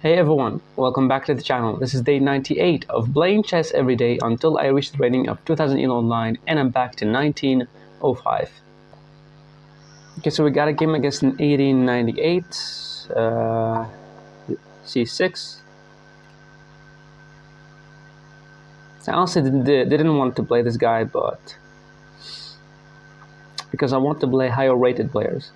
Hey everyone, welcome back to the channel. This is day 98 of playing chess every day until I reach the rating of 2000 elo online, and I'm back to 1905. Okay, so we got a game against an 1898, c6. I honestly didn't want to play this guy, but because I want to play higher rated players.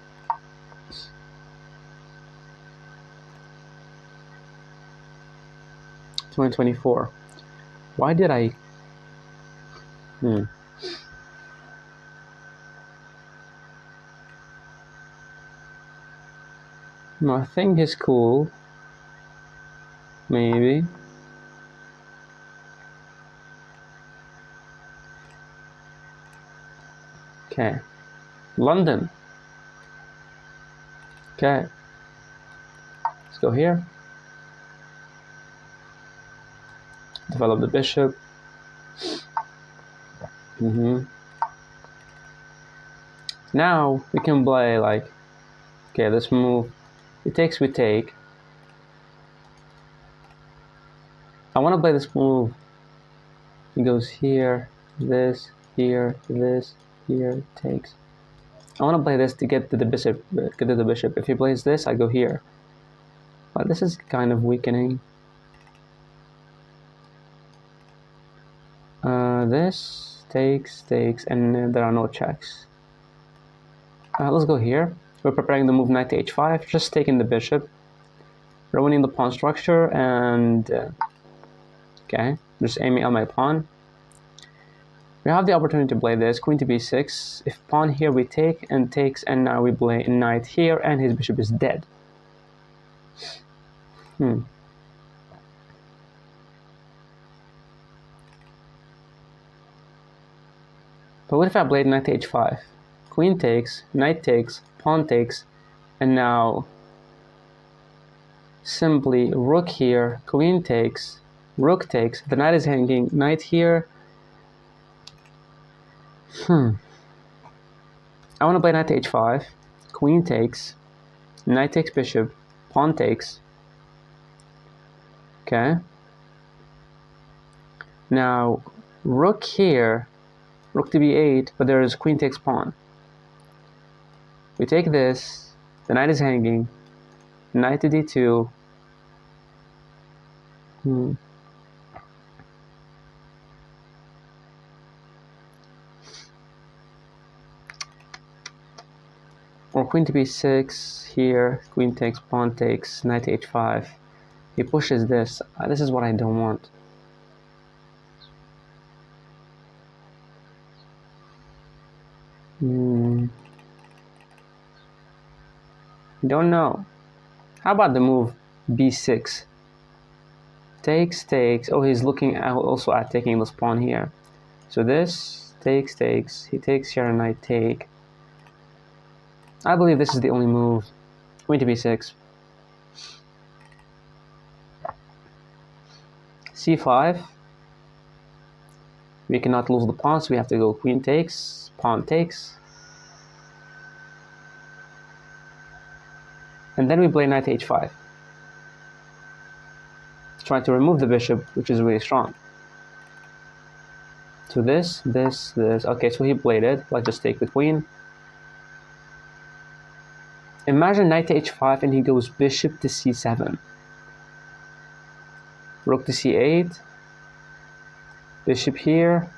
$2024. Why did I? No, I think he's cool. Maybe. Okay. London. Okay. Let's go here. Develop the bishop. Now we can play like, okay, this move, it takes, we take. I want to play this move. It goes here, this, here, this, here, takes. I want to play this to get to the bishop. If he plays this, I go here. But this is kind of weakening. This takes, and there are no checks. Let's go here. We're preparing the move knight to h5, just taking the bishop, ruining the pawn structure, and okay, just aiming at my pawn. We have the opportunity to play this queen to b6. If pawn here, we take and takes, and now we play knight here, and his bishop is dead. But what if I played knight to h5? Queen takes, knight takes, pawn takes, and now simply rook here, queen takes, rook takes, the knight is hanging, knight here. I want to play knight to h5, queen takes, knight takes bishop, pawn takes. Okay. Now rook here, rook to b8, but there is queen takes pawn. We take this, the knight is hanging, knight to d2. Or queen to b6 here, queen takes, pawn takes, knight to h5. He pushes this. This is what I don't want. Don't know. How about the move b6? Takes, takes. Oh, he's looking also at taking this pawn here. So this takes, takes. He takes here, and knight take. I believe this is the only move. Queen to b6. c5. We cannot lose the pawn, so we have to go queen takes, pawn takes. And then we play knight to h5. Trying to remove the bishop, which is really strong. So this, this, this. Okay, so he played it. Let's just take the queen. Imagine knight to h5 and he goes bishop to c7. Rook to c8. Bishop here.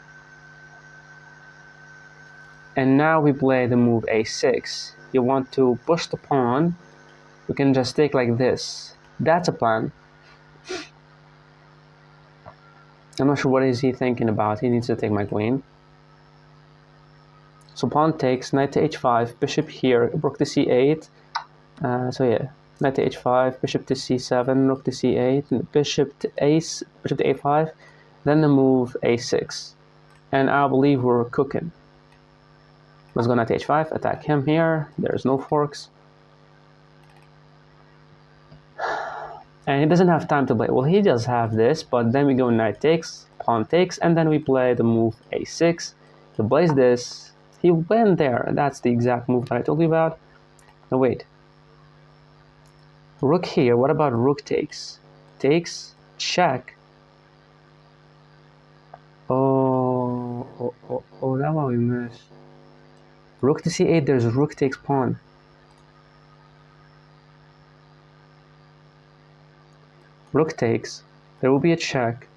And now we play the move a6. You want to push the pawn. We can just take like this. That's a plan. I'm not sure what is he thinking about. He needs to take my queen. So pawn takes, knight to h5, bishop here, rook to c8. So yeah, knight to h5, bishop to c7, rook to c8, and bishop to a5. Then the move a6. And I believe we're cooking. Let's go knight to h5, attack him here. There's no forks. And he doesn't have time to play. Well, he does have this, but then we go knight takes, pawn takes, and then we play the move a6. He plays this. He went there. That's the exact move that I told you about. No, wait. Rook here. What about rook takes? Takes, check. Oh, that's what we missed. Rook to c8, there's rook takes pawn. Rook takes, there will be a check.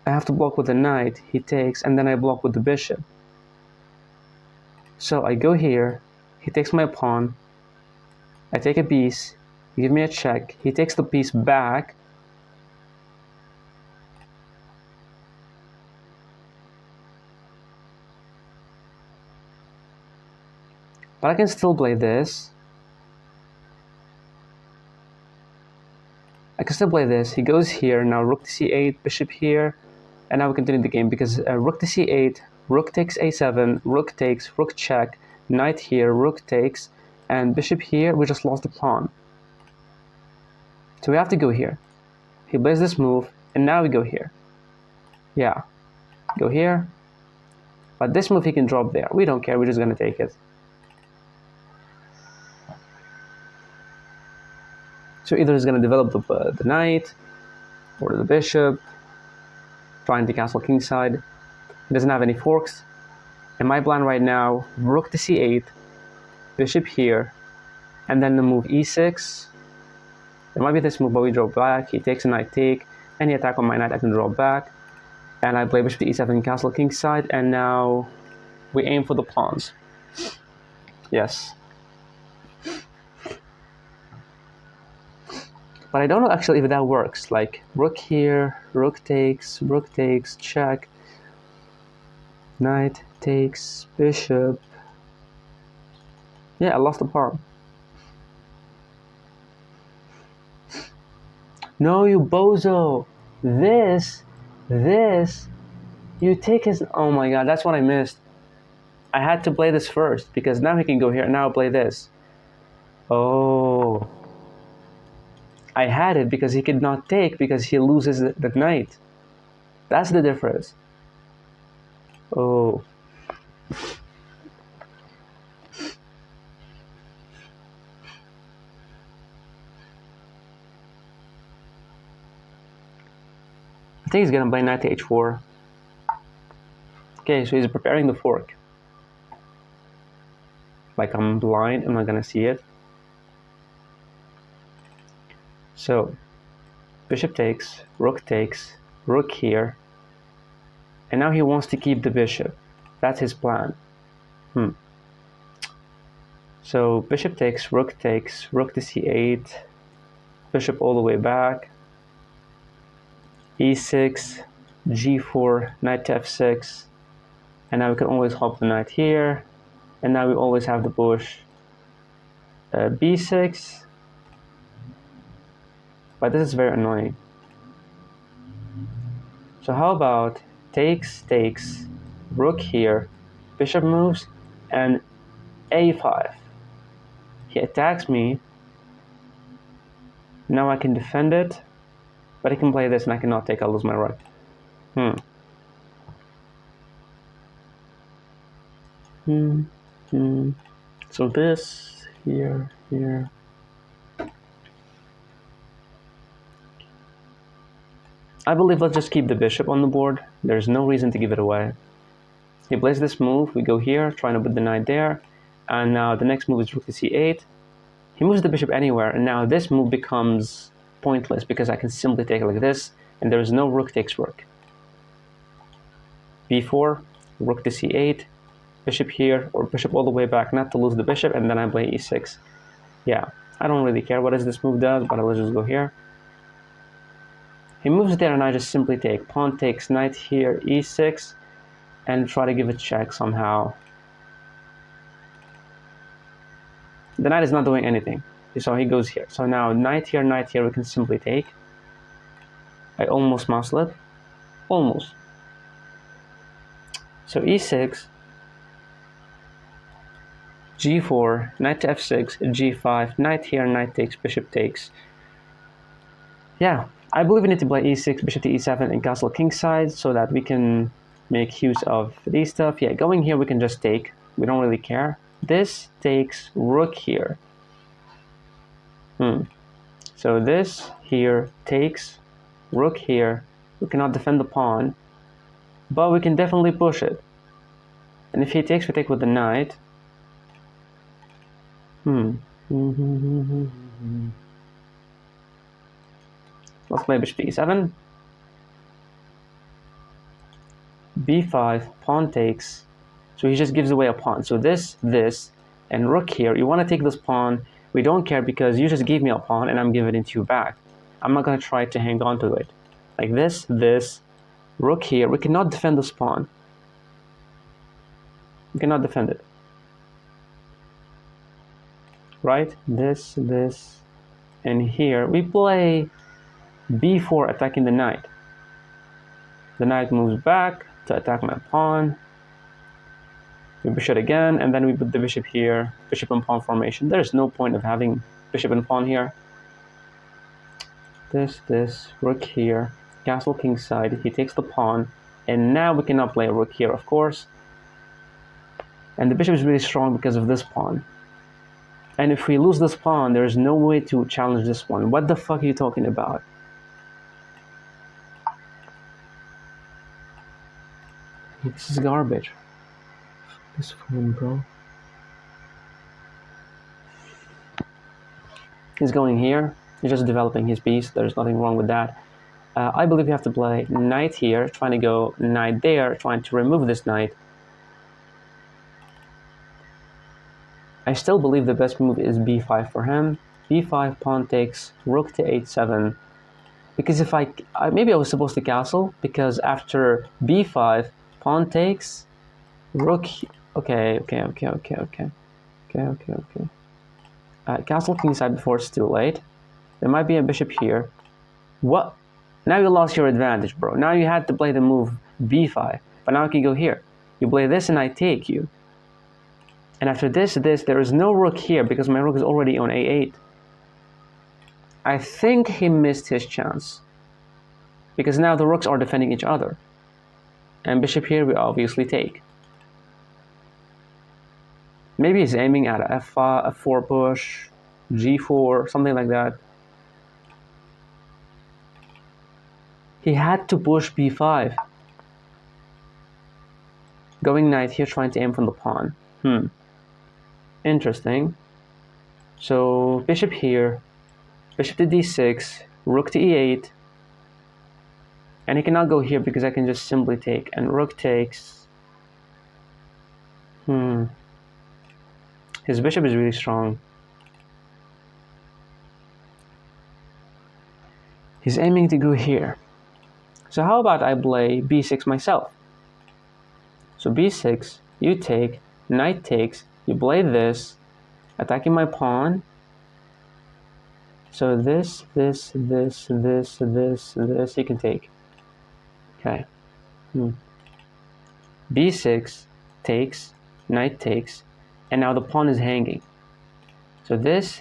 I have to block with the knight, he takes, and then I block with the bishop. So I go here, he takes my pawn, I take a piece, he gives me a check, he takes the piece back, but I can still play this. I can still play this. He goes here, now rook to c8, bishop here, and now we continue the game because rook to c8, rook takes a7, rook takes, rook check, knight here, rook takes, and bishop here, we just lost the pawn. So we have to go here. He plays this move, and now we go here. Yeah, go here. But this move he can drop there. We don't care, we're just gonna take it. So either he's gonna develop the knight, or the bishop, trying to castle kingside. He doesn't have any forks. In my plan right now, rook to c8, bishop here, and then the move e6. There might be this move, but we draw back. He takes a knight take. Any attack on my knight, I can draw back. And I play bishop to e7, castle kingside, and now we aim for the pawns. Yes. But I don't know actually if that works. Like rook here, rook takes, check, knight takes, bishop. Yeah, I lost the pawn. No, you bozo. This, you take his, oh my god, that's what I missed. I had to play this first because now he can go here and now I'll play this. Oh. I had it because he could not take because he loses the knight. That's the difference. Oh. I think he's gonna play knight to h4. Okay, so he's preparing the fork. Like I'm blind, I'm not gonna see it. So, bishop takes, rook here, and now he wants to keep the bishop. That's his plan. So, bishop takes, rook to c8, bishop all the way back, e6, g4, knight to f6, and now we can always hop the knight here, and now we always have the bush, b6, but this is very annoying. So how about takes, rook here, bishop moves, and a5. He attacks me. Now I can defend it, but he can play this and I cannot take, I'll lose my rook. So this, here. I believe let's just keep the bishop on the board. There's no reason to give it away. He plays this move, we go here, trying to put the knight there, and now the next move is rook to c8. He moves the bishop anywhere, and now this move becomes pointless because I can simply take it like this, and there is no rook takes rook. b4, rook to c8, bishop here, or bishop all the way back, not to lose the bishop, and then I play e6. Yeah, I don't really care what this move does, but let's just go here. He moves there and I just simply take. Pawn takes, knight here, e6, and try to give a check somehow. The knight is not doing anything, so he goes here. So now knight here, we can simply take. I almost mouse slip. Almost. So e6, g4, knight to f6, g5, knight here, knight takes, bishop takes. Yeah. I believe we need to play e6, bishop to e7, and castle kingside so that we can make use of these stuff. Yeah, going here we can just take. We don't really care. This takes rook here. So this here takes, rook here. We cannot defend the pawn, but we can definitely push it. And if he takes, we take with the knight. Let's play bishop e7. b5, pawn takes. So he just gives away a pawn. So this, and rook here. You want to take this pawn. We don't care because you just gave me a pawn and I'm giving it to you back. I'm not going to try to hang on to it. Like this, rook here. We cannot defend this pawn. We cannot defend it. Right? This, and here. We play b4 attacking the knight. The knight moves back to attack my pawn. We bishop again, and then we put the bishop here, bishop and pawn formation. There's no point of having bishop and pawn here. This, rook here, castle king side. He takes the pawn, and now we cannot play a rook here, of course. And the bishop is really strong because of this pawn. And if we lose this pawn, there is no way to challenge this one. What the fuck are you talking about? This is garbage. This phone, bro. He's going here. He's just developing his piece. There's nothing wrong with that. I believe you have to play knight here, trying to go knight there, trying to remove this knight. I still believe the best move is b5 for him. b5, pawn takes, rook to h7. Because if maybe I was supposed to castle, because after b5, pawn takes, rook. Okay. Castle kingside before it's too late. There might be a bishop here. What? Now you lost your advantage, bro. Now you had to play the move b5, but now you can go here. You play this and I take you. And after this, there is no rook here because my rook is already on a8. I think he missed his chance because now the rooks are defending each other. And bishop here we obviously take. Maybe he's aiming at a f5, f4 push, g4, something like that. He had to push b5. Going knight here, trying to aim from the pawn. Interesting. So bishop here, bishop to d6, rook to e8. And he cannot go here because I can just simply take. And rook takes. His bishop is really strong. He's aiming to go here. So how about I play b6 myself? So b6, you take, knight takes, you play this, attacking my pawn. So this, you can take. Okay. b6 takes, knight takes, and now the pawn is hanging. So this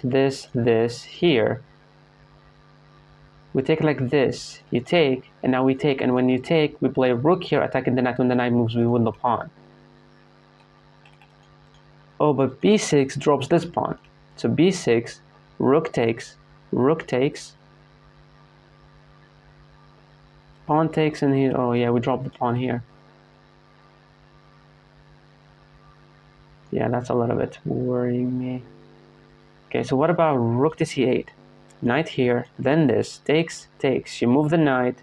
here, we take like this. You take, and now we take, and when you take, we play rook here, attacking the knight. When the knight moves, we win the pawn. Oh, but b6 drops this pawn. So b6, rook takes, pawn takes, and here, oh yeah, we drop the pawn here. Yeah, that's a little bit worrying me. Okay, so what about rook to c8? Knight here, then this, takes. You move the knight,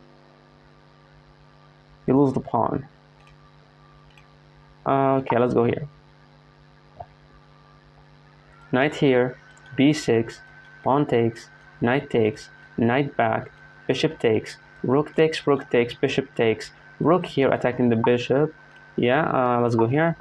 you lose the pawn. Okay, let's go here. Knight here, b6, pawn takes, knight back, bishop takes, rook takes, bishop takes, rook here attacking the bishop. Yeah, let's go here.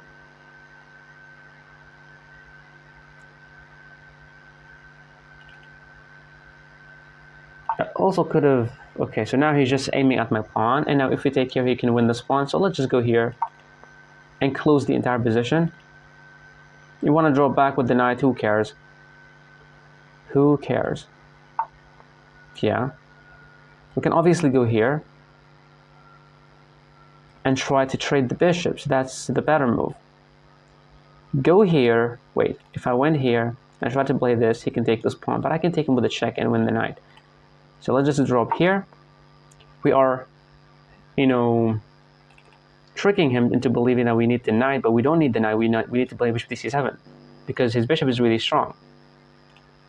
I also could have. Okay, so now he's just aiming at my pawn, and now if we take here, he can win this pawn. So let's just go here and close the entire position. You want to draw back with the knight, who cares? Who cares? Yeah. We can obviously go here and try to trade the bishops. That's the better move. Go here. Wait, if I went here, I try to play this, he can take this pawn, but I can take him with a check and win the knight. So let's just draw up here. We are, tricking him into believing that we need the knight, but we don't need the knight. We need to play bishop to c7 because his bishop is really strong.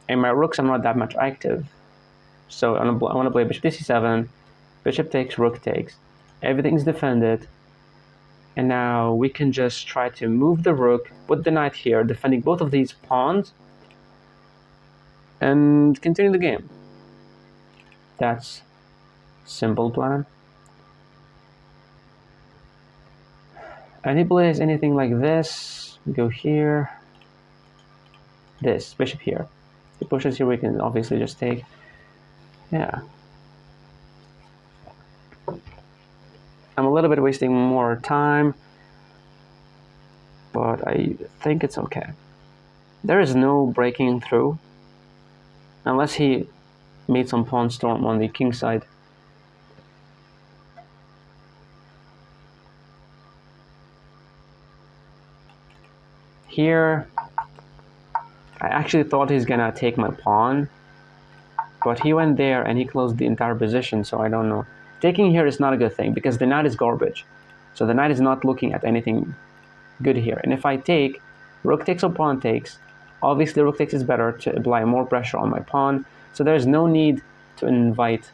And my rooks are not that much active. So I want to play bishop to c7, bishop takes, rook takes. Everything's defended. And now we can just try to move the rook, put the knight here, defending both of these pawns, and continue the game. That's simple plan. And he plays anything like this, go here, this, bishop here. He pushes here, we can obviously just take, yeah. I'm a little bit wasting more time, but I think it's okay. There is no breaking through, unless he made some pawn storm on the king side. Here, I actually thought he's gonna take my pawn, but he went there and he closed the entire position, so I don't know. Taking here is not a good thing because the knight is garbage. So the knight is not looking at anything good here. And if I take, rook takes or pawn takes, obviously rook takes is better to apply more pressure on my pawn. So there's no need to invite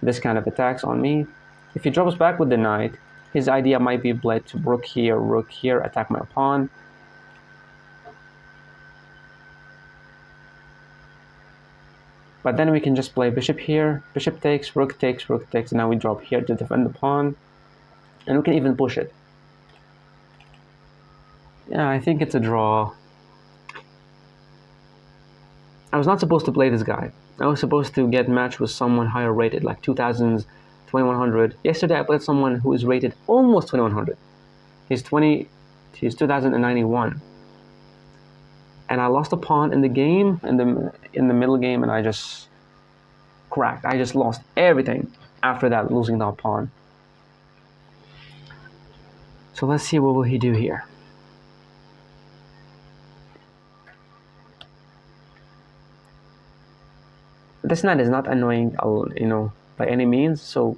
this kind of attacks on me. If he drops back with the knight, his idea might be play to rook here, attack my pawn. But then we can just play bishop here, bishop takes, rook takes, and now we drop here to defend the pawn. And we can even push it. Yeah, I think it's a draw. I was not supposed to play this guy. I was supposed to get matched with someone higher rated, like 2000s, 2100. Yesterday I played someone who is rated almost 2100. He's 2091. And I lost a pawn in the game, in the middle game, and I just cracked. I just lost everything after that, losing that pawn. So let's see what will he do here. This knight is not annoying, by any means. So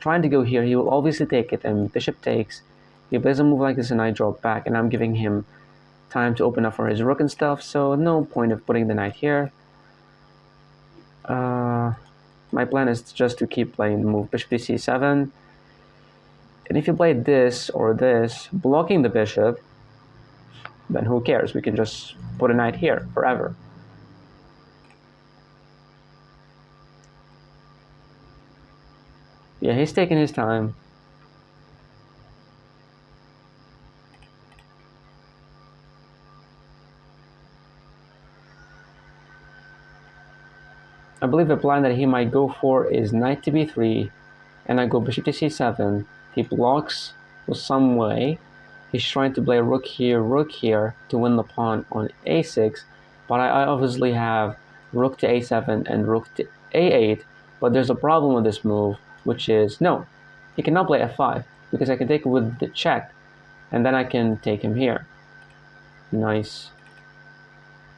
trying to go here, he will obviously take it, and bishop takes. He plays a move like this, and I drop back, and I'm giving him time to open up for his rook and stuff, so no point of putting the knight here. My plan is just to keep playing the move bishop to c7. And if you play this or this, blocking the bishop, then who cares? We can just put a knight here forever. Yeah, he's taking his time. I believe the plan that he might go for is knight to b3, and I go bishop to c7. He blocks with some way. He's trying to play rook here to win the pawn on a6, but I obviously have rook to a7 and rook to a8, but there's a problem with this move, which is, no, he cannot play f5, because I can take it with the check, and then I can take him here. Nice.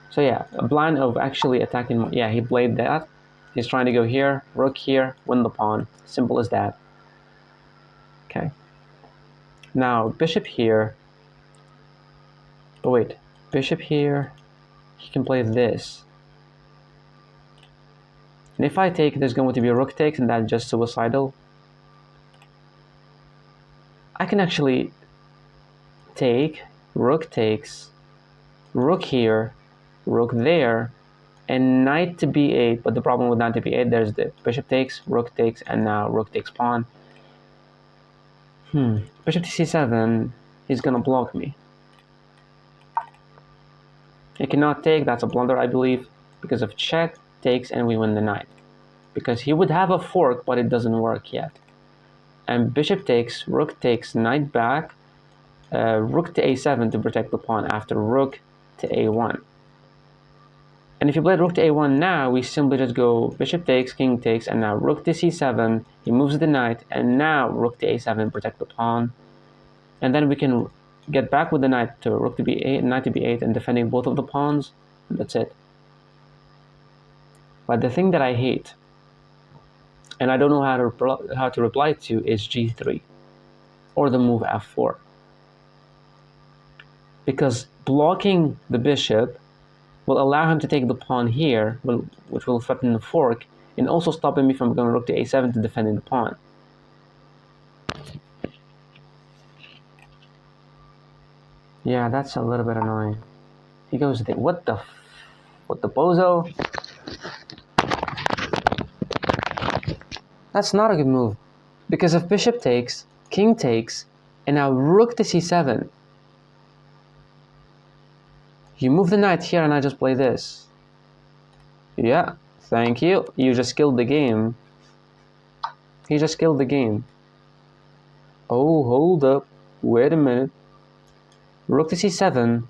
So yeah, a plan of actually attacking, yeah, he played that. He's trying to go here, rook here, win the pawn. Simple as that. Okay. Now, bishop here. But wait, bishop here, he can play this. And if I take, there's going to be rook takes, and that's just suicidal. I can actually take, rook takes, rook here, rook there, and knight to b8. But the problem with knight to b8, there's the bishop takes, and now rook takes pawn. Bishop to c7, he's gonna block me. He cannot take, that's a blunder, I believe, because of check, takes, and we win the knight. Because he would have a fork, but it doesn't work yet. And bishop takes, rook takes, knight back, rook to a7 to protect the pawn after rook to a1. And if you play rook to a1 now, we simply just go bishop takes, king takes, and now rook to c7, he moves the knight, and now rook to a7, protect the pawn. And then we can get back with the knight to rook to b8, knight to b8, and defending both of the pawns. That's it. But the thing that I hate, and I don't know how to reply to, is g3 or the move f4. Because blocking the bishop will allow him to take the pawn here, which will threaten the fork, and also stopping me from going rook to a7 to defending the pawn. Yeah, that's a little bit annoying. He goes, what the bozo? That's not a good move. Because if bishop takes, king takes, and now rook to c7, you move the knight here and I just play this. Yeah, thank you. You just killed the game. He just killed the game. Oh, hold up. Wait a minute. Rook to c7.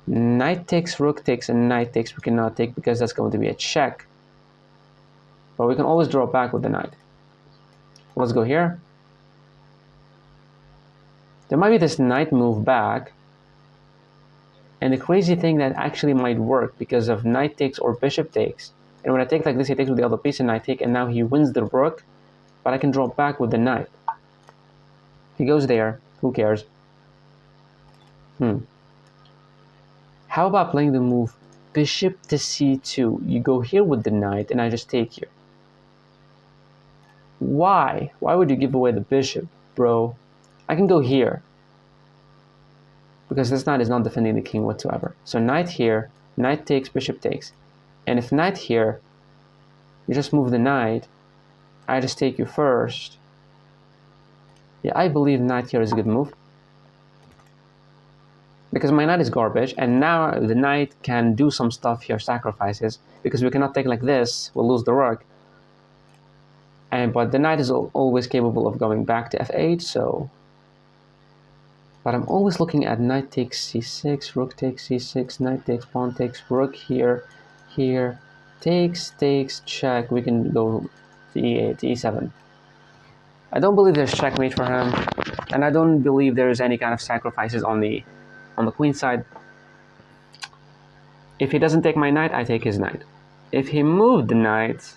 Knight takes, rook takes, and knight takes we cannot take because that's going to be a check. But we can always draw back with the knight. Let's go here. There might be this knight move back. And the crazy thing that actually might work because of knight takes or bishop takes. And when I take like this, he takes with the other piece and I take, and now he wins the rook. But I can draw back with the knight. He goes there. Who cares? How about playing the move bishop to c2? You go here with the knight and I just take here. Why? Why would you give away the bishop, bro? I can go here. Because this knight is not defending the king whatsoever. So knight here, knight takes, bishop takes. And if knight here, you just move the knight. I just take you first. Yeah, I believe knight here is a good move. Because my knight is garbage, and now the knight can do some stuff here, sacrifices, because we cannot take like this, we'll lose the rook. But the knight is always capable of going back to f8, so... But I'm always looking at knight takes c6, rook takes c6, knight takes, pawn takes, rook here, here, takes, check, we can go to e8, to e7. I don't believe there's checkmate for him, and I don't believe there's any kind of sacrifices on the queen side. If he doesn't take my knight, I take his knight. If he moved the knight,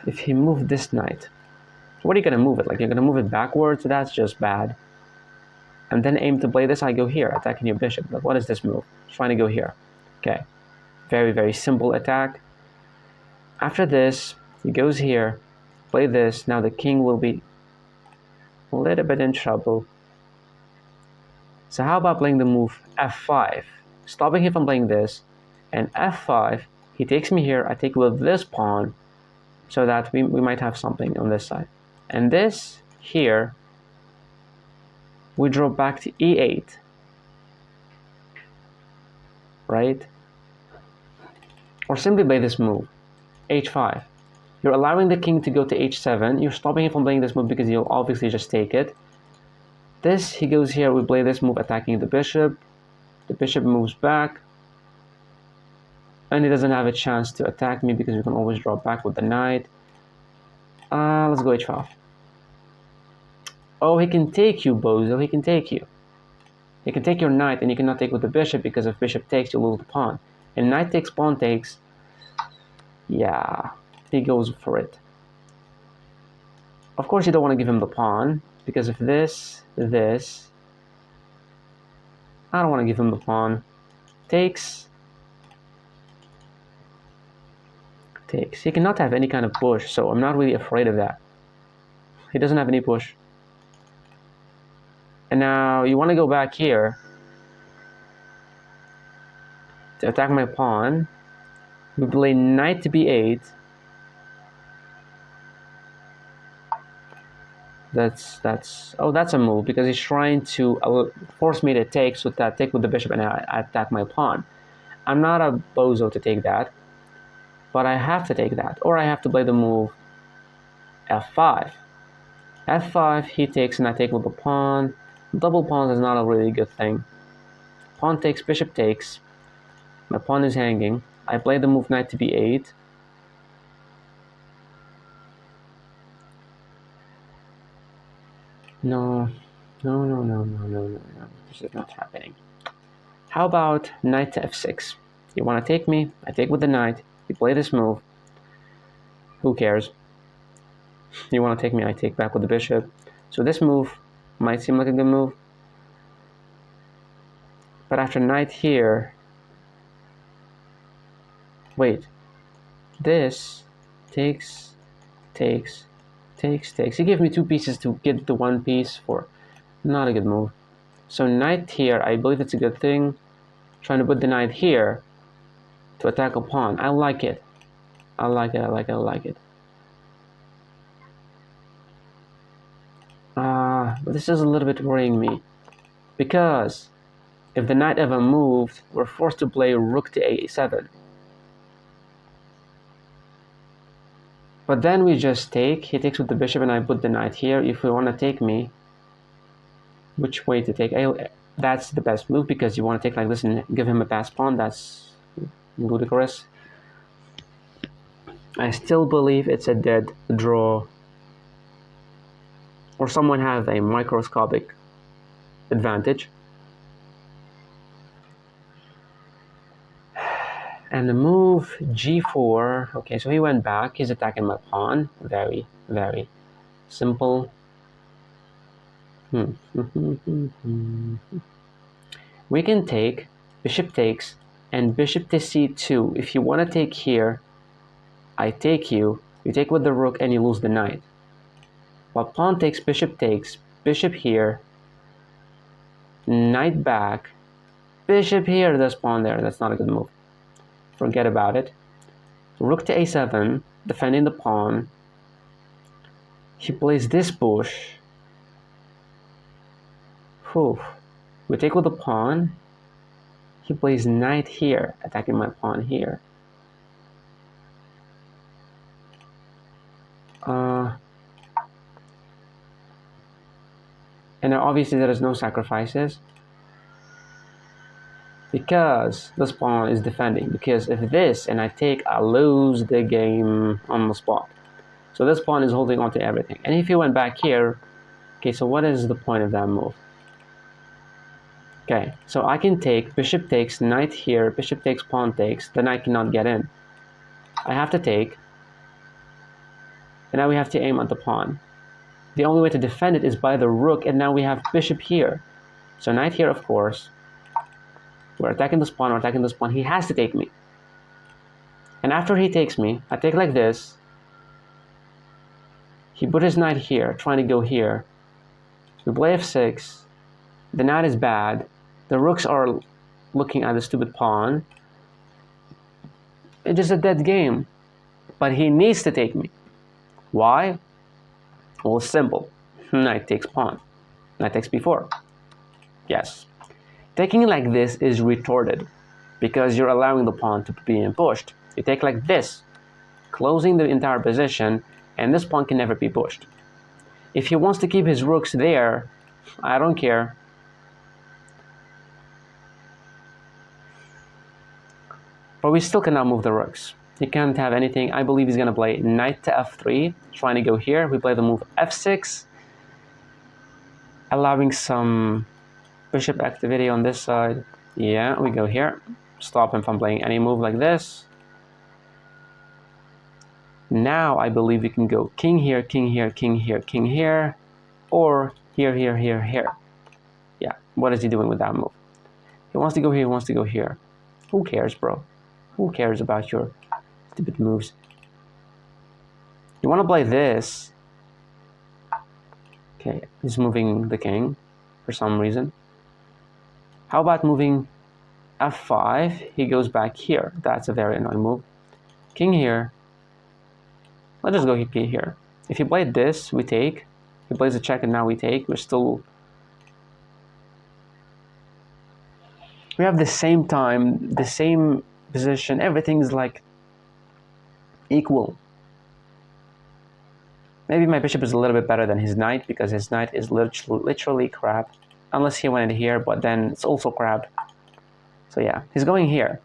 if he moved this knight, what are you gonna move it? Like, you're gonna move it backwards? That's just bad. And then aim to play this, I go here, attacking your bishop. Like, what is this move? Trying to go here. Okay. Very, very simple attack. After this, he goes here, play this. Now the king will be a little bit in trouble. So how about playing the move f5? Stopping him from playing this. And f5, he takes me here, I take with this pawn, so that we might have something on this side. And this here, we draw back to e8, right? Or simply play this move, h5. You're allowing the king to go to h7. You're stopping him from playing this move because he'll obviously just take it. This, he goes here, we play this move attacking the bishop. The bishop moves back. And he doesn't have a chance to attack me because we can always draw back with the knight. Let's go h5. Oh, he can take you, bozo. He can take you. He can take your knight, and you cannot take with the bishop because if bishop takes, you lose the pawn. And knight takes, pawn takes. Yeah, he goes for it. Of course, you don't want to give him the pawn because if this, I don't want to give him the pawn. Takes. He cannot have any kind of push, so I'm not really afraid of that. He doesn't have any push. And now you want to go back here to attack my pawn. We play knight to b8. That's a move because he's trying to force me to take, so that take with the bishop and I attack my pawn. I'm not a bozo to take that, but I have to take that, or I have to play the move f5. f5, he takes and I take with the pawn. Double pawns is not a really good thing. Pawn takes, bishop takes. My pawn is hanging. I play the move knight to b8. No. This is not happening. How about knight to f6? You want to take me? I take with the knight. You play this move. Who cares? You want to take me? I take back with the bishop. So this move might seem like a good move. But after knight here... Wait. This takes... He gave me 2 pieces to get the 1 piece for... Not a good move. So knight here, I believe it's a good thing. Trying to put the knight here to attack a pawn. I like it. I like it. But this is a little bit worrying me. Because if the knight ever moved, we're forced to play rook to a7. But then we just take. He takes with the bishop and I put the knight here. If we want to take me, which way to take? That's the best move because you want to take like this and give him a pass pawn. That's ludicrous. I still believe it's a dead draw. Or someone has a microscopic advantage. And the move g4. Okay, so he went back. He's attacking my pawn. Very, very simple. We can take, bishop takes, and bishop to c2. If you want to take here, I take you. You take with the rook and you lose the knight. But pawn takes, bishop here, knight back, bishop here, there's pawn there. That's not a good move. Forget about it. Rook to a7, defending the pawn. He plays this bush. Whew. We take with the pawn. He plays knight here, attacking my pawn here. And obviously there is no sacrifices. Because this pawn is defending. Because if this and I take, I lose the game on the spot. So this pawn is holding on to everything. And if you went back here, okay, so what is the point of that move? Okay, so I can take, bishop takes, knight here, bishop takes, pawn takes, the knight cannot get in. I have to take, and now we have to aim at the pawn. The only way to defend it is by the rook, and now we have bishop here. So knight here, of course. We're attacking this pawn, he has to take me. And after he takes me, I take like this. He put his knight here, trying to go here. We play f6. The knight is bad. The rooks are looking at the stupid pawn. It's just a dead game. But he needs to take me. Why? Well, it's simple. Knight takes pawn. Knight takes b4. Yes. Taking it like this is retorted because you're allowing the pawn to be pushed. You take like this, closing the entire position, and this pawn can never be pushed. If he wants to keep his rooks there, I don't care. But we still cannot move the rooks. He can't have anything. I believe he's going to play knight to f3, trying to go here. We play the move f6, allowing some bishop activity on this side. Yeah, we go here. Stop him from playing any move like this. Now I believe we can go king here, king here, king here, king here, or here, here, here, here. Yeah, what is he doing with that move? He wants to go here, he wants to go here. Who cares, bro? Who cares about your stupid moves? You want to play this. Okay, he's moving the king for some reason. How about moving f5? He goes back here. That's a very annoying move. King here. Let's just go king here. If he played this, we take. He plays a check and now we take. We're still... We have the same time, the same position. Everything's like equal. Maybe my bishop is a little bit better than his knight because his knight is literally crap. Unless he went in here, but then it's also crap. So yeah, he's going here.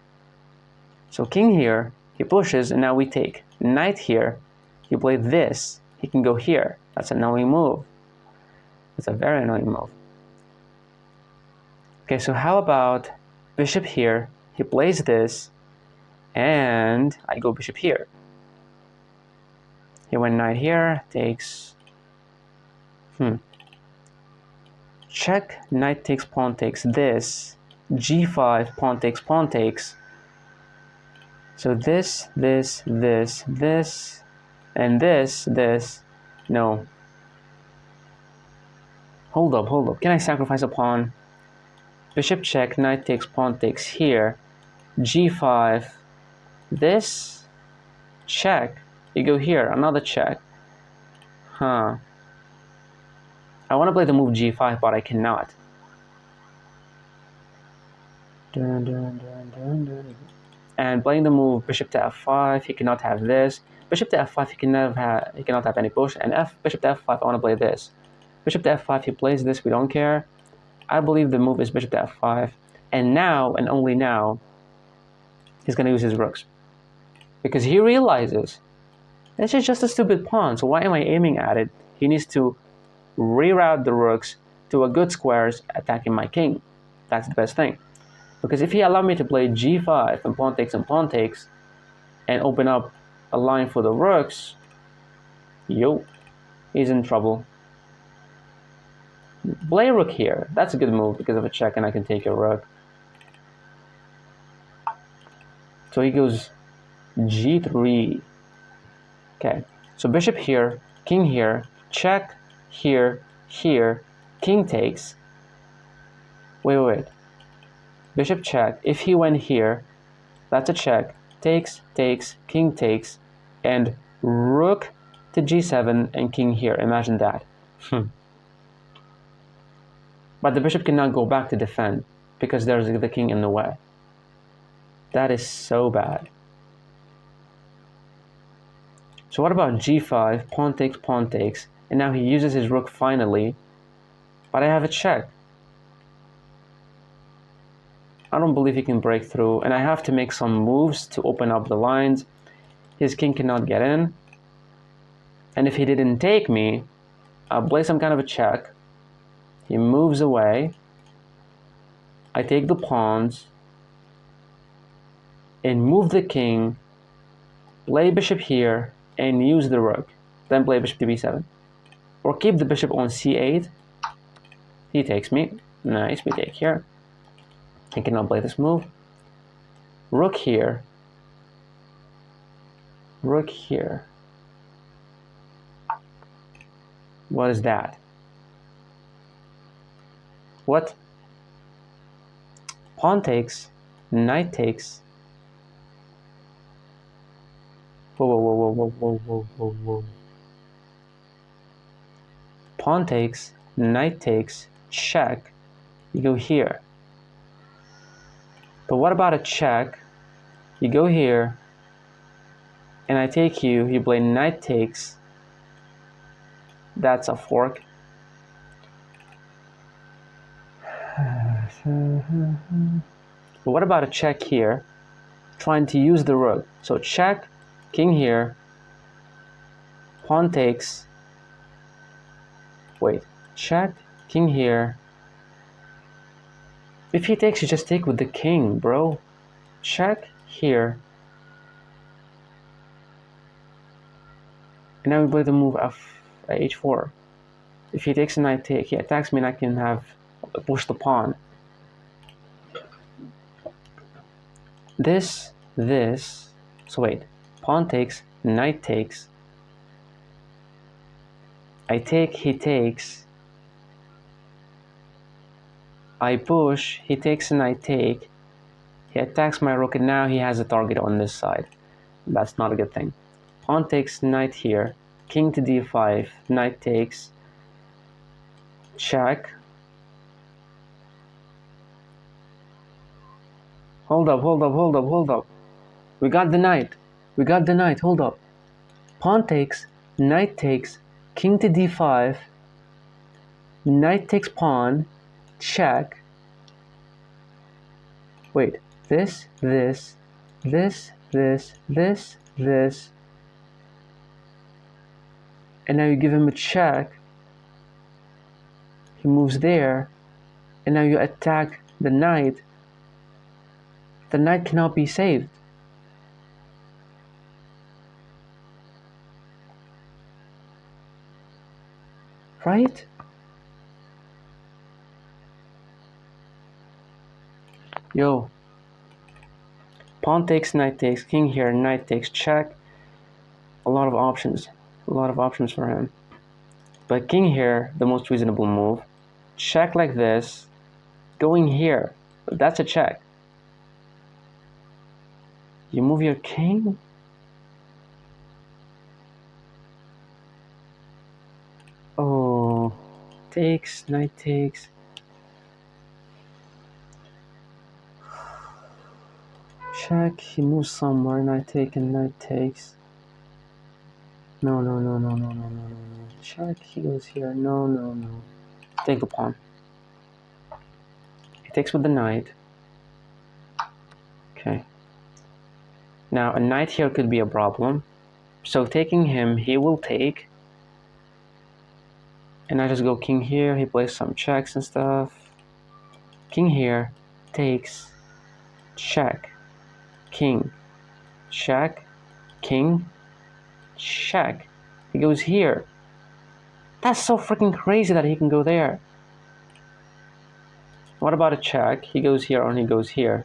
So king here, he pushes, and now we take. Knight here, he played this. He can go here. That's an annoying move. It's a very annoying move. Okay, so how about bishop here, he plays this, and I go bishop here. He went knight here, takes, check, knight takes, pawn takes this, g5, pawn takes, so this, and this, no. Hold up, can I sacrifice a pawn? Bishop check, knight takes, pawn takes here, g5, this, check, you go here, another check. I want to play the move g5, but I cannot. And playing the move bishop to f5, he cannot have this. Bishop to f5, he cannot have any push. And bishop to f5, I want to play this. Bishop to f5, he plays this, we don't care. I believe the move is bishop to f5. And now, and only now, he's going to use his rooks. Because he realizes, this is just a stupid pawn, so why am I aiming at it? He needs to reroute the rooks to a good squares attacking my king. That's the best thing. Because if he allowed me to play g5 and pawn takes and open up a line for the rooks, he's in trouble. Play rook here. That's a good move because of a check and I can take your rook. So he goes g3. Okay, so bishop here, king here, check, here, king takes. Wait. Bishop check. If he went here, that's a check. Takes, king takes, and rook to g7 and king here. Imagine that. But the bishop cannot go back to defend because there's the king in the way. That is so bad. So what about g5, pawn takes, and now he uses his rook finally, but I have a check. I don't believe he can break through, and I have to make some moves to open up the lines. His king cannot get in, and if he didn't take me, I'll play some kind of a check. He moves away. I take the pawns, and move the king, play bishop here, and use the rook. Then play bishop to b7. Or keep the bishop on c8. He takes me. Nice, we take here. I cannot play this move. Rook here. Rook here. What is that? What? Pawn takes, knight takes. Whoa. Pawn takes, knight takes, check. You go here. But what about a check? You go here, and I take you. You play knight takes. That's a fork. But what about a check here? Trying to use the rook. So check, king here, pawn takes. Wait, check, king here. If he takes, you just take with the king, bro. Check here. And now we play the move h4. If he takes and I take, he attacks me and I can have push the pawn. This. So wait, pawn takes, knight takes. I take, he takes. I push, he takes and I take. He attacks my rook and now he has a target on this side. That's not a good thing. Pawn takes, knight here. King to d5, knight takes. Check. Hold up. We got the knight. Hold up. Pawn takes, knight takes, king to d5, knight takes pawn, check. Wait, this. And now you give him a check. He moves there. And now you attack the knight. The knight cannot be saved. Right? Yo. Pawn takes, knight takes, king here, knight takes, check. A lot of options. A lot of options for him. But king here, the most reasonable move. Check like this. Going here. That's a check. You move your king? Oh. Takes, knight takes. Check, he moves somewhere, knight take and knight takes. No. Check, he goes here. No. Take the pawn. He takes with the knight. Okay. Now, a knight here could be a problem. So taking him, he will take. And I just go king here. He plays some checks and stuff. King here, takes, check, king, check, king, check. He goes here. That's so freaking crazy that he can go there. What about a check? He goes here and he goes here.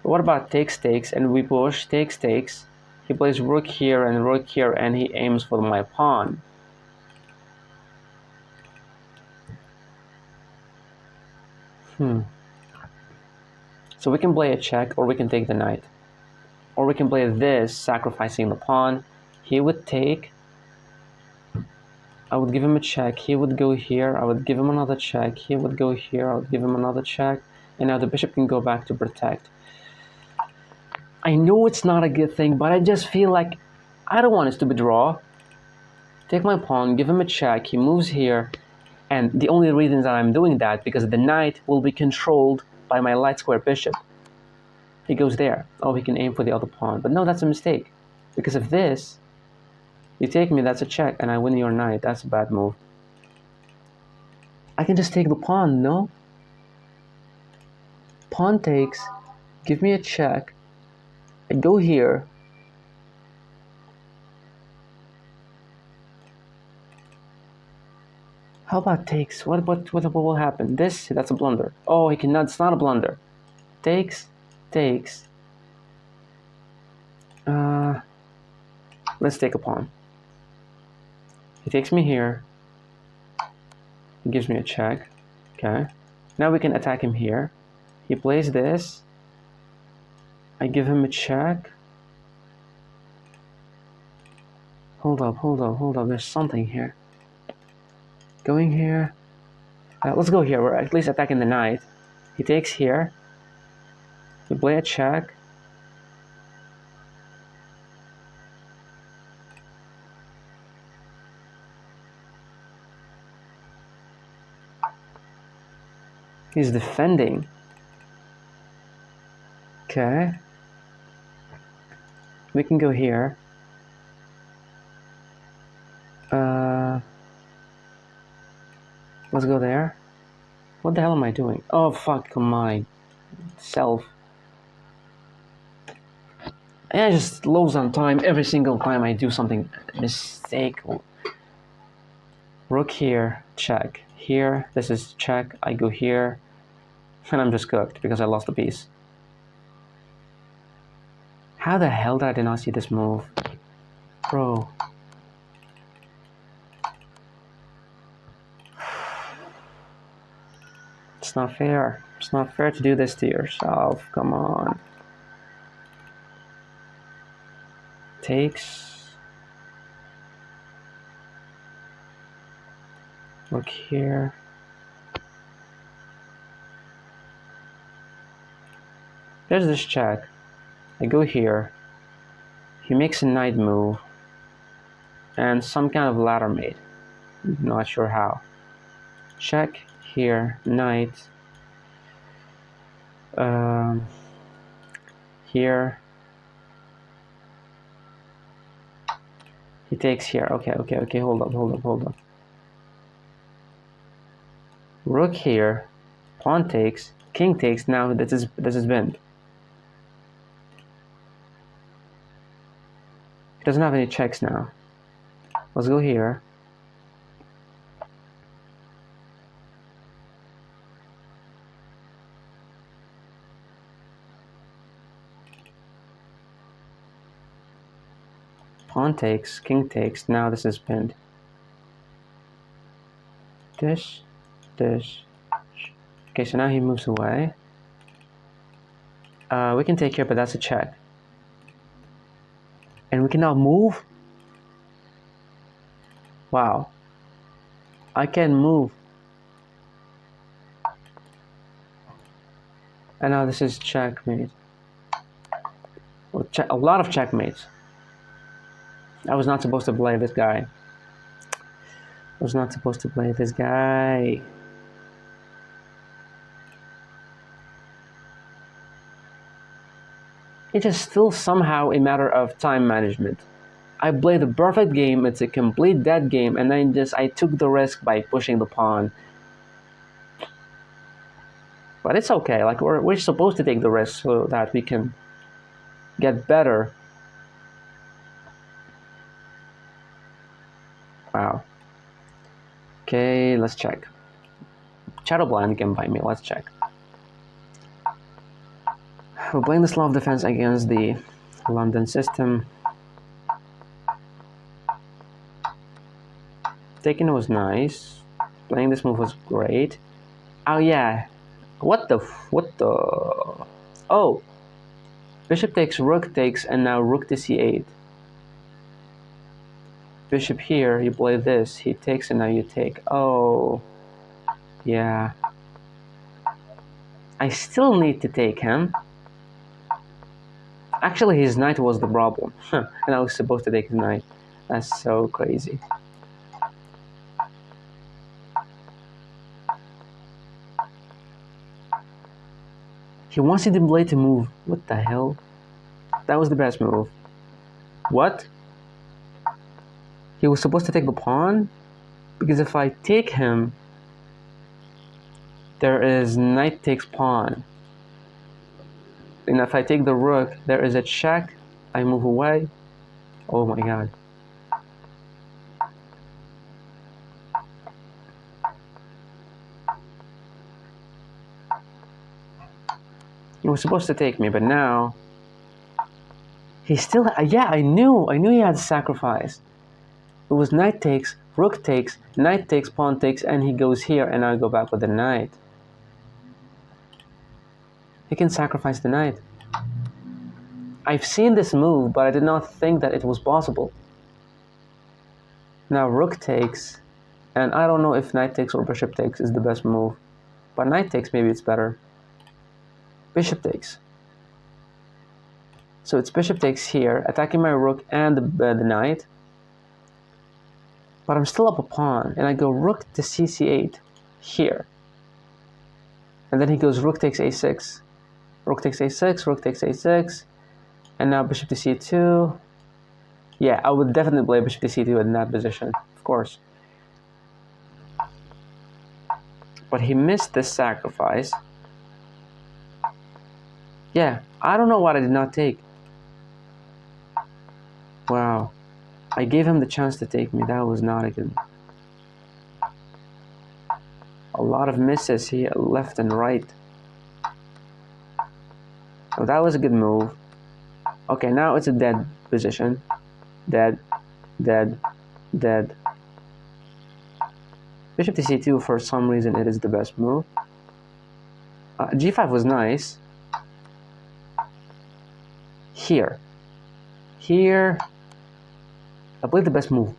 What about takes, and we push, takes. He plays rook here, and he aims for my pawn. So we can play a check, or we can take the knight. Or we can play this, sacrificing the pawn. He would take. I would give him a check. He would go here. I would give him another check. He would go here. I would give him another check. And now the bishop can go back to protect. I know it's not a good thing, but I just feel like I don't want a stupid draw. Take my pawn, give him a check. He moves here. And the only reason that I'm doing that because the knight will be controlled by my light square bishop. He goes there. Oh, he can aim for the other pawn. But no, that's a mistake. Because of this, you take me, that's a check, and I win your knight. That's a bad move. I can just take the pawn, no? Pawn takes, give me a check. I go here. How about takes? What will happen? That's a blunder. Oh, he cannot, it's not a blunder. Takes. Let's take a pawn. He takes me here. He gives me a check. Okay. Now we can attack him here. He plays this. I give him a check. Hold up. There's something here. Going here. Let's go here. We're at least attacking the knight. He takes here. We play a check. He's defending. Okay. We can go here. Let's go there. What the hell am I doing? Oh, fuck my self. And I just lose on time every single time I do something mistake. Rook here, check. Here, this is check. I go here. And I'm just cooked because I lost the piece. How the hell did I not see this move? Bro. It's not fair. It's not fair to do this to yourself. Come on. Takes. Look here. There's this check. I go here. He makes a knight move. And some kind of ladder mate. Not sure how. Check. Here, knight. Here. He takes here. Okay. Hold up. Rook here. pawn takes, king takes. Now this is bend. He doesn't have any checks now. Let's go here. Pawn takes, king takes. Now this is pinned. Dish. Okay, so now he moves away. We can take here, but that's a check. And we can now move. Wow. I can move. And now this is checkmate. Well, a lot of checkmates. I was not supposed to play this guy. It is still somehow a matter of time management. I played the perfect game, it's a complete dead game, and then I took the risk by pushing the pawn. But it's okay, like we're supposed to take the risk so that we can get better. Wow. Okay, let's check. Shadowblind can buy me, let's check. We're playing the Slav defense against the London system. Taking was nice. Playing this move was great. Oh yeah. What the? Oh. Bishop takes, rook takes, and now rook to c8. Bishop here, you play this. He takes and now you take. Oh. Yeah. I still need to take him. Actually, his knight was the problem. And I was supposed to take his knight. That's so crazy. He wants the blade to move. What the hell? That was the best move. What? He was supposed to take the pawn? Because if I take him, there is knight takes pawn. And if I take the rook, there is a check. I move away. Oh my god. He was supposed to take me, but now he still. Yeah, I knew he had to sacrifice. It was knight takes, rook takes, knight takes, pawn takes, and he goes here, and I go back with the knight. He can sacrifice the knight. I've seen this move, but I did not think that it was possible. Now rook takes, and I don't know if knight takes or bishop takes is the best move, but knight takes, maybe it's better. Bishop takes. So it's bishop takes here, attacking my rook and the knight. But I'm still up a pawn, and I go rook to cc8 here. And then he goes rook takes a6. Rook takes a6, rook takes a6, and now bishop to c2. Yeah, I would definitely play bishop to c2 in that position, of course. But he missed this sacrifice. Yeah, I don't know what I did not take. Wow. I gave him the chance to take me. That was not a good... A lot of misses here, left and right. So that was a good move. Okay, now it's a dead position. Dead, dead, dead. Bishop to c2, for some reason, it is the best move. g5 was nice. Here. Here. I played the best move.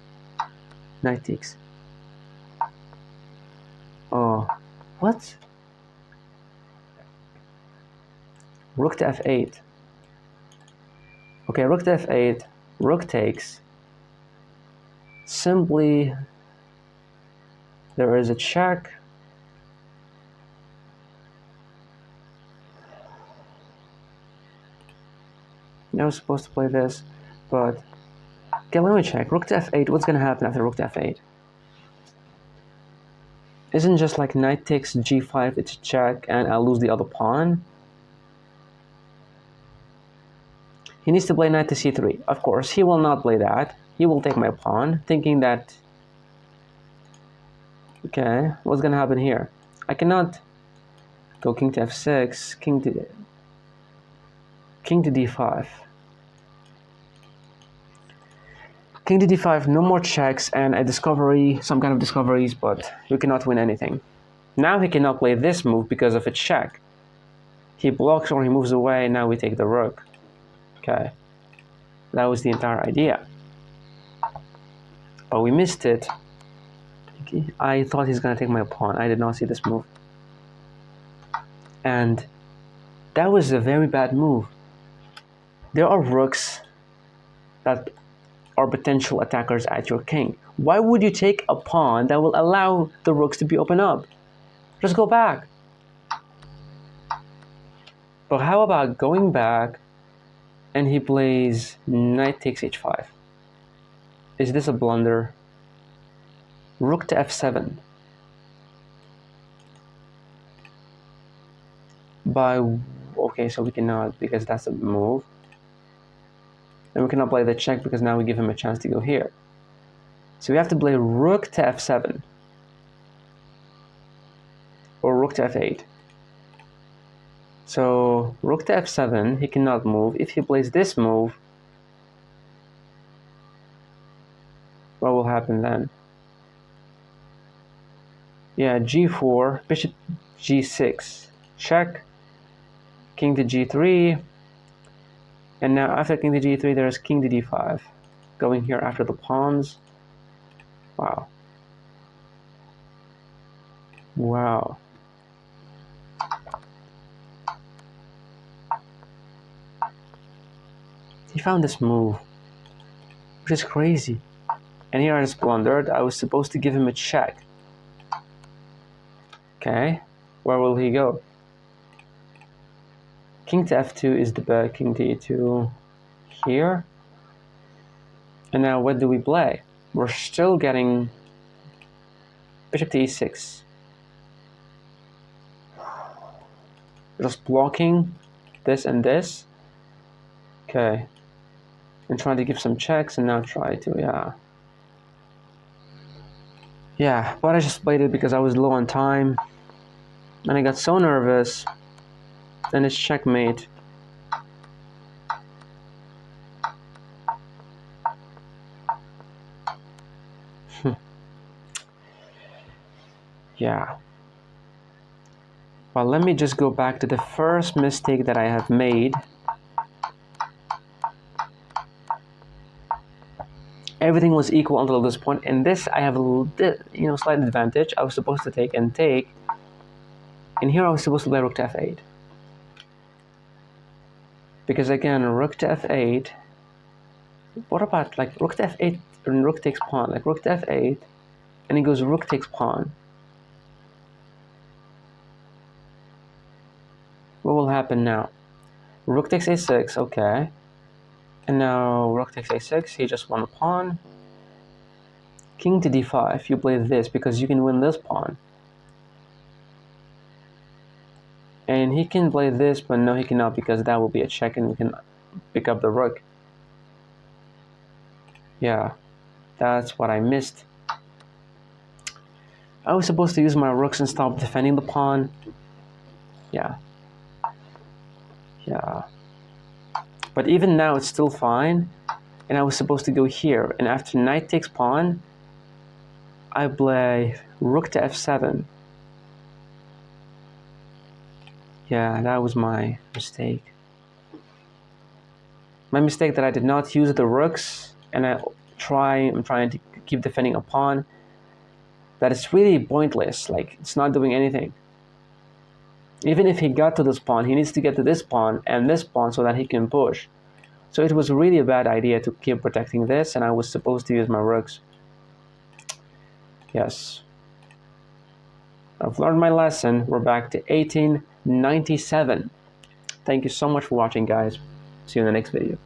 Knight takes. Oh, what? Rook to f8. Okay, rook to f8. Rook takes. Simply, there is a check. I was supposed to play this, but okay, let me check. Rook to f8. What's going to happen after rook to f8? Isn't just like knight takes g5, it's a check, and I'll lose the other pawn? He needs to play knight to c3. Of course, he will not play that. He will take my pawn, thinking that... Okay, what's gonna happen here? I cannot go king to f6, king to d5. King to d5, no more checks, and a discovery, some kind of discoveries, but we cannot win anything. Now he cannot play this move because of a check. He blocks or he moves away, now we take the rook. Okay, that was the entire idea. But we missed it. I thought he's gonna take my pawn. I did not see this move. And that was a very bad move. There are rooks that are potential attackers at your king. Why would you take a pawn that will allow the rooks to be open up? Just go back. But how about going back and he plays knight takes h5? Is this a blunder? Rook to f7. Okay, so we cannot because that's a move. And we cannot play the check because now we give him a chance to go here. So we have to play rook to f7. Or rook to f8. So rook to f7, he cannot move. If he plays this move, what will happen then? Yeah, g4, bishop g6, check, king to g3, and now after king to g3 there's king to d5, going here after the pawns. Wow. Wow. He found this move, which is crazy. And here I just blundered. I was supposed to give him a check. Okay, where will he go? King to f2 is the bet, king to e2 here. And now what do we play? We're still getting bishop to e6. Just blocking this and this. Okay. And trying to give some checks and now try to, yeah. Yeah, but I just played it because I was low on time. And I got so nervous. And it's checkmate. Yeah. Well, let me just go back to the first mistake that I have made. Everything was equal until this point, and this I have a slight advantage. I was supposed to take and take, and here I was supposed to play rook to f8. Because again, rook to f8. What about like rook to f8 and rook takes pawn? Like rook to f8, and he goes rook takes pawn. What will happen now? Rook takes a6, okay. And now rook takes a6, he just won a pawn. King to d5, you play this because you can win this pawn. And he can play this, but no, he cannot because that will be a check and we can pick up the rook. Yeah, that's what I missed. I was supposed to use my rooks and stop defending the pawn. Yeah. Yeah. But even now, it's still fine. And I was supposed to go here. And after knight takes pawn, I play rook to f7. Yeah, that was my mistake. My mistake that I did not use the rooks, and I'm trying to keep defending a pawn that is really pointless. Like, it's not doing anything. Even if he got to this pawn, he needs to get to this pawn and this pawn so that he can push. So it was really a bad idea to keep protecting this, and I was supposed to use my rooks. Yes. I've learned my lesson. We're back to 1897. Thank you so much for watching, guys. See you in the next video.